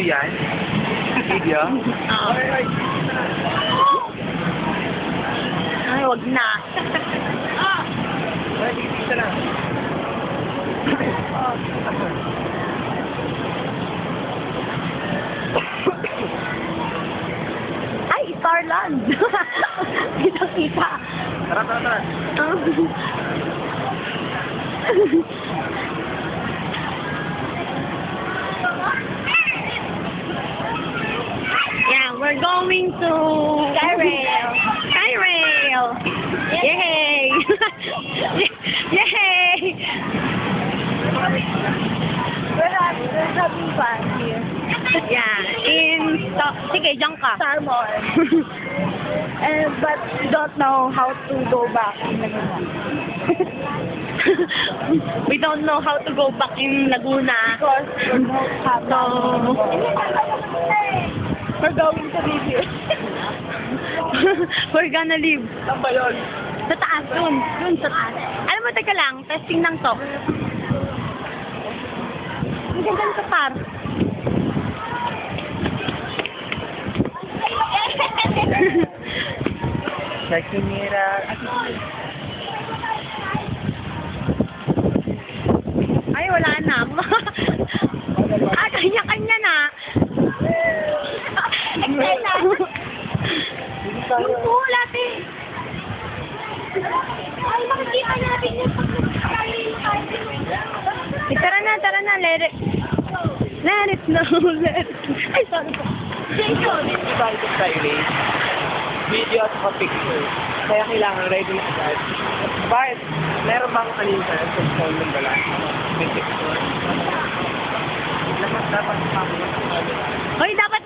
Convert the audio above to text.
yan? Video? Oo. Ay, wag na. Ay, isa na. Ay, Starland. Kita-kita. Tara, tara, tara. Yeah, we're going to Skyrail. Skyrail. Yay! Yay! We're having fun here. Yeah, sige, diyan ka. Salmon. But don't know how to go back in Laguna. We don't know how to go back in Laguna. Because we don't have So, we're going to leave here. we're gonna leave. Saan ba yun? Sa taas, dun sa taas. Alam mo, teka lang, testing lang to. Ang ganda sa car. Sexy Mira. Ay, wala na. Kanya-kanya na. Eksena. Yung pool, ate. Ay, makikita natin yung Tara na, let it snow, let it. Ay, sorry po. Jason. Private tayo race. Video at saka picture. Kaya kailangan ready na agad. Bakit? Meron bang kanina sa phone ng bala? May picture. Lahat dapat sa camera. Hoy, dapat